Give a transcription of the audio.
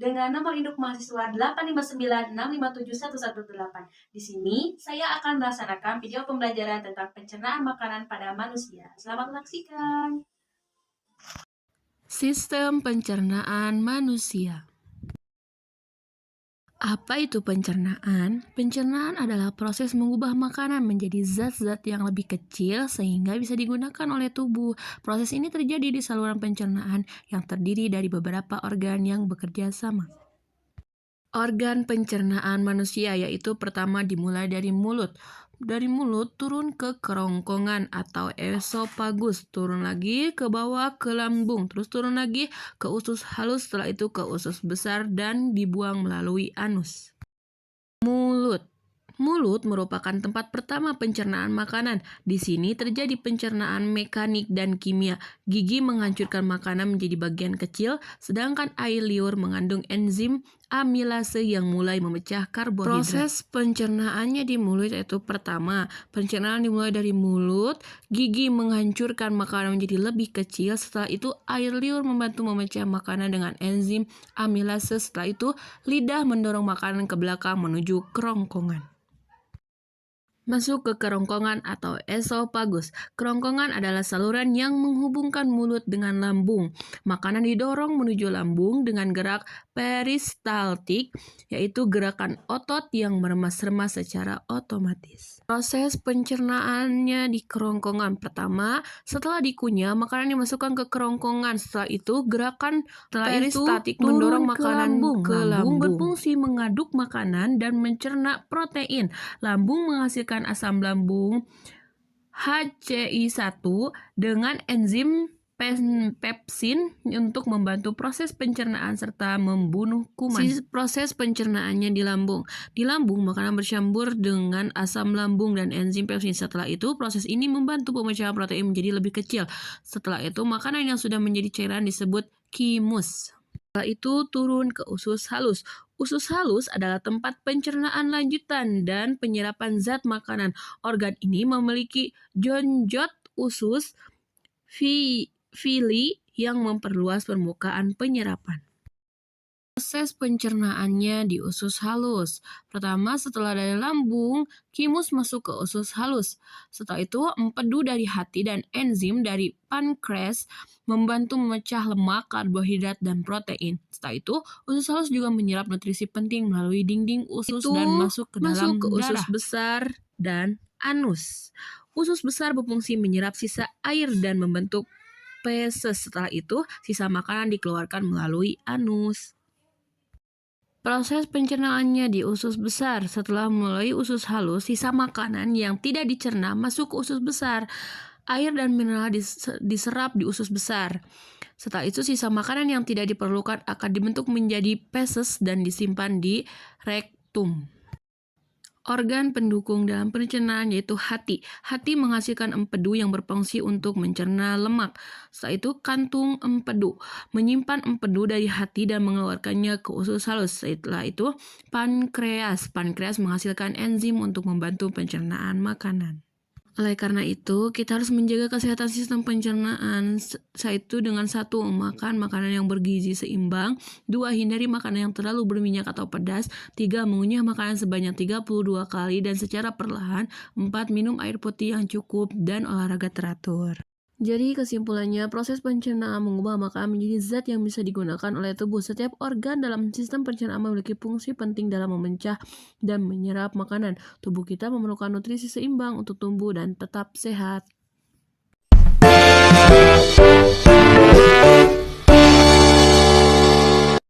dengan nomor induk mahasiswa 859657118. Di sini saya akan melaksanakan video pembelajaran tentang pencernaan makanan pada manusia. Selamat menyaksikan. Sistem pencernaan manusia. Apa itu pencernaan? Pencernaan adalah proses mengubah makanan menjadi zat-zat yang lebih kecil sehingga bisa digunakan oleh tubuh. Proses ini terjadi di saluran pencernaan yang terdiri dari beberapa organ yang bekerja sama. Organ pencernaan manusia yaitu pertama dimulai dari mulut. Dari mulut turun ke kerongkongan atau esofagus, turun lagi ke bawah ke lambung, terus turun lagi ke usus halus, setelah itu ke usus besar dan dibuang melalui anus. Mulut. Mulut merupakan tempat pertama pencernaan makanan. Di sini terjadi pencernaan mekanik dan kimia. Gigi menghancurkan makanan menjadi bagian kecil, sedangkan air liur mengandung enzim amilase yang mulai memecah karbohidrat. Proses pencernaannya di mulut yaitu pertama, pencernaan dimulai dari mulut, gigi menghancurkan makanan menjadi lebih kecil, setelah itu air liur membantu memecah makanan dengan enzim amilase, setelah itu lidah mendorong makanan ke belakang menuju kerongkongan. Masuk ke kerongkongan atau esofagus. Kerongkongan adalah saluran yang menghubungkan mulut dengan lambung. Makanan didorong menuju lambung dengan gerak peristaltik, yaitu gerakan otot yang meremas-remas secara otomatis. Proses pencernaannya di kerongkongan. Pertama, setelah dikunyah, makanan dimasukkan ke kerongkongan. Setelah itu, gerakan peristaltik mendorong makanan ke lambung. Berfungsi mengaduk makanan dan mencerna protein. Lambung menghasilkan asam lambung HCI1 dengan enzim pepsin untuk membantu proses pencernaan serta membunuh kuman. Proses pencernaannya di lambung. Di lambung, makanan bercampur dengan asam lambung dan enzim pepsin. Setelah itu, proses ini membantu pemecahan protein menjadi lebih kecil. Setelah itu, makanan yang sudah menjadi cairan disebut chymus. Setelah itu turun ke usus halus. Usus halus adalah tempat pencernaan lanjutan dan penyerapan zat makanan. Organ ini memiliki jonjot usus villi yang memperluas permukaan penyerapan. Proses pencernaannya di usus halus. Pertama, setelah dari lambung, chymus masuk ke usus halus. Setelah itu, empedu dari hati dan enzim dari pankreas membantu memecah lemak, karbohidrat, dan protein. Setelah itu, usus halus juga menyerap nutrisi penting melalui dinding usus dan masuk ke dalam usus besar dan anus. Usus besar berfungsi menyerap sisa air dan membentuk feses. Setelah itu, sisa makanan dikeluarkan melalui anus. Proses pencernaannya di usus besar. Setelah melalui usus halus, sisa makanan yang tidak dicerna masuk ke usus besar. Air dan mineral diserap di usus besar. Setelah itu, sisa makanan yang tidak diperlukan akan dibentuk menjadi feses dan disimpan di rektum. Organ pendukung dalam pencernaan yaitu hati. Hati menghasilkan empedu yang berfungsi untuk mencerna lemak. Setelah itu kantung empedu menyimpan empedu dari hati dan mengeluarkannya ke usus halus. Setelah itu pankreas. Pankreas menghasilkan enzim untuk membantu pencernaan makanan. Oleh karena itu, kita harus menjaga kesehatan sistem pencernaan, yaitu dengan 1. Makan makanan yang bergizi seimbang, 2. Hindari makanan yang terlalu berminyak atau pedas, 3. Mengunyah makanan sebanyak 32 kali dan secara perlahan, 4. Minum air putih yang cukup, dan olahraga teratur. Jadi kesimpulannya, proses pencernaan mengubah makanan menjadi zat yang bisa digunakan oleh tubuh. Setiap organ dalam sistem pencernaan memiliki fungsi penting dalam memecah dan menyerap makanan. Tubuh kita memerlukan nutrisi seimbang untuk tumbuh dan tetap sehat.